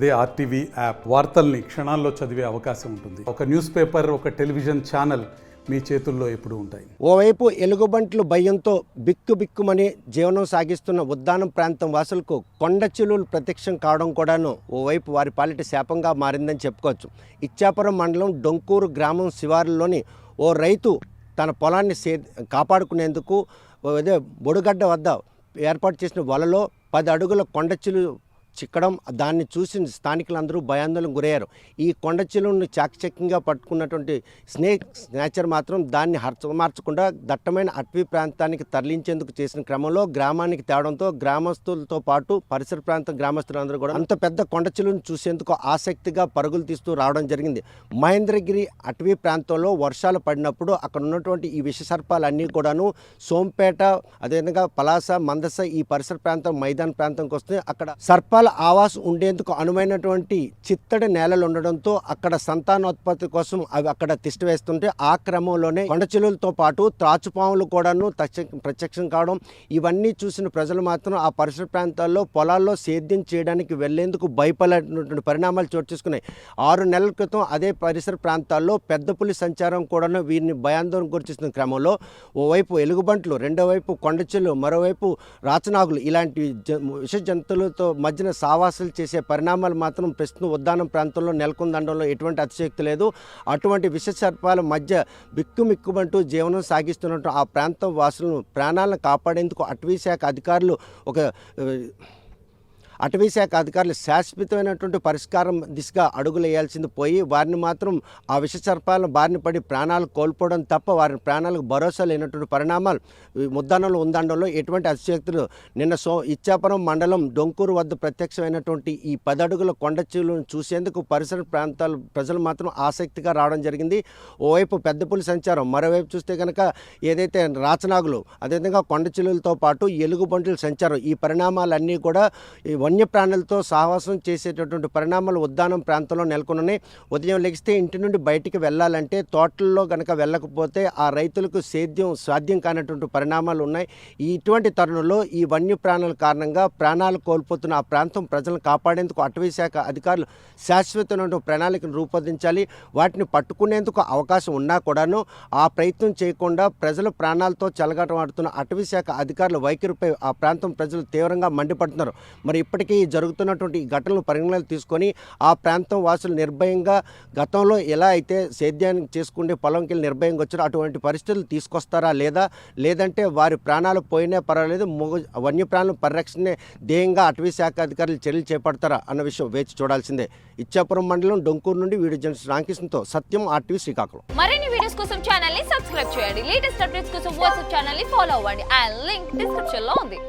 అదే RTV app వార్తల్ని క్షణాల్లో చదివే అవకాశం ఉంటుంది. ఒక న్యూస్ పేపర్, ఒక టెలివిజన్ ఛానల్ మీ చేతుల్లో ఎప్పుడూ ఉంటాయి. ఓవైపు ఎలుగుబంట్లు భయంతో బిక్కుమని జీవనం సాగిస్తున్న ఉద్దానం ప్రాంతం వాసులకు కొండ చిలువలు ప్రత్యక్షం కావడం కూడాను ఓవైపు వారి పాలిట శాపంగా మారిందని చెప్పుకోవచ్చు. ఇచ్చాపురం మండలం డొంకూరు గ్రామం శివారులోని ఓ రైతు తన పొలాన్ని కాపాడుకునేందుకు అదే బొడుగడ్డ వద్ద ఏర్పాటు చేసిన వలలో 10 అడుగుల కొండ చిలువ చిక్కడం, దాన్ని చూసి స్థానికులందరూ భయాందోళనకు గురయ్యారు. ఈ కొండ చిలువను చాకచక్యంగా పట్టుకున్నటువంటి స్నేచర్ మాత్రం దాన్ని హర్చమార్చకుండా దట్టమైన అటవీ ప్రాంతానికి తరలించేందుకు చేసిన క్రమంలో గ్రామానికి తేవడంతో గ్రామస్తులతో పాటు పరిసర ప్రాంత గ్రామస్తులందరూ కూడా అంత పెద్ద కొండ చిలువను చూసేందుకు ఆసక్తిగా పరుగులు తీస్తూ రావడం జరిగింది. మహేంద్రగిరి అటవీ ప్రాంతంలో వర్షాలు పడినప్పుడు అక్కడ ఉన్నటువంటి ఈ విషసర్పాలన్నీ కూడాను సోంపేట, అదేవిధంగా పలాస, మందస ఈ పరిసర ప్రాంతం మైదాన ప్రాంతంకి వస్తే అక్కడ సర్పాల ఆవాసం ఉండేందుకు అనువైనటువంటి చిత్తడి నేలలు ఉండడంతో అక్కడ సంతానోత్పత్తి కోసం అవి అక్కడ తిష్ట వేస్తుంటే ఆ క్రమంలోనే కొండ చిలువలతో పాటు త్రాచుపాములు కూడాను ప్రత్యక్షం కావడం, ఇవన్నీ చూసిన ప్రజలు మాత్రం ఆ పరిసర ప్రాంతాల్లో పొలాల్లో సేద్యం చేయడానికి వెళ్లేందుకు భయపడేటువంటి పరిణామాలు చోటు చేసుకున్నాయి. 6 నెలల క్రితం అదే పరిసర ప్రాంతాల్లో పెద్ద పులి సంచారం కూడాను వీరిని భయాందోళన గురిచేస్తున్న క్రమంలో ఓవైపు ఎలుగుబంట్లు, రెండో వైపు కొండ చిలువ, మరోవైపు రాచనాగులు ఇలాంటి విష జంతువులతో మధ్యన సావాసాలు చేసే పరిణామాలు మాత్రం ప్రస్తుతం ఉద్దానం ప్రాంతంలో నెలకొందనడంలో ఎటువంటి అతిశయోక్తి లేదు. అటువంటి విష సర్పాల మధ్య బిక్కుమిక్కుమంటూ జీవనం సాగిస్తున్నట్టు ఆ ప్రాంతం వాసులను ప్రాణాలను కాపాడేందుకు అటవీ శాఖ అధికారులు శాశ్వతమైనటువంటి పరిష్కారం దిశగా అడుగులు వేయాల్సింది పోయి వారిని మాత్రం ఆ విష సర్పాలను బారిన పడి ప్రాణాలు కోల్పోవడం తప్ప వారి ప్రాణాలకు భరోసా లేనటువంటి పరిణామాలు ఉద్దానంలో ఉందనడంలో ఎటువంటి అతిశయోక్తులు. నిన్న ఇచ్చాపురం మండలం డొంకూరు వద్ద ప్రత్యక్షమైనటువంటి ఈ 10 అడుగుల కొండ చిలువను చూసేందుకు పరిసర ప్రాంతాల ప్రజలు మాత్రం ఆసక్తిగా రావడం జరిగింది. ఓవైపు పెద్ద పులి సంచారం, మరోవైపు చూస్తే కనుక ఏదైతే రాచనాగులు, అదేవిధంగా కొండ చిలువలతో పాటు ఎలుగుబంటుల సంచారం, ఈ పరిణామాలన్నీ కూడా వన్యప్రాణులతో సాహసం చేసేటటువంటి పరిణామాలు ఉద్దానం ప్రాంతంలో నెలకొన్నాయి. ఉదయం లెగిస్తే ఇంటి నుండి బయటికి వెళ్ళాలంటే తోటల్లో కనుక వెళ్ళకపోతే ఆ రైతులకు సాధ్యం కానటువంటి పరిణామాలు ఉన్నాయి. ఇటువంటి తరుణంలో ఈ వన్యప్రాణుల కారణంగా ప్రాణాలు కోల్పోతున్న ఆ ప్రాంతం ప్రజలను కాపాడేందుకు అటవీ శాఖ అధికారులు శాశ్వతమైన ప్రణాళికను రూపొందించాలి. వాటిని పట్టుకునేందుకు అవకాశం ఉన్నా కూడాను ఆ ప్రయత్నం చేయకుండా ప్రజల ప్రాణాలతో చెలగాటమాడుతున్న అటవీ శాఖ అధికారుల వైఖరిపై ఆ ప్రాంతం ప్రజలు తీవ్రంగా మండిపడుతున్నారు. మరి ఇప్పటికీ జరుగుతున్నటువంటి ఈ ఘటనలు పరిగణలోకి తీసుకొని ఆ ప్రాంతం వాసులు నిర్భయంగా గతంలో ఎలా అయితే సేద్యాన్ని చేసుకుంటే పొలంకి వెళ్ళి నిర్భయంగా వచ్చారో అటువంటి పరిస్థితులు తీసుకొస్తారా లేదంటే వారి ప్రాణాలు పోయినా పర్వాలేదు, వన్యప్రాణుల పరిరక్షణే ధ్యేయంగా అటవీ శాఖ అధికారులు చర్యలు చేపడతారా అన్న విషయం వేచి చూడాల్సిందే. ఇచ్చాపురం మండలం డొంకూరు నుండి వీడియో జర్నలిస్ట్ రామకృష్ణతో సత్యం, ఆర్టీవీ శ్రీకాకుళం. మరిన్ని వీడియోస్ కోసం ఛానల్ ని సబ్స్క్రైబ్ చేయండి. లేటెస్ట్ అప్డేట్స్ కోసం వాట్సాప్ ఛానల్ ని ఫాలో అవ్వండి. ఆ లింక్ డిస్క్రిప్షన్ లో ఉంది.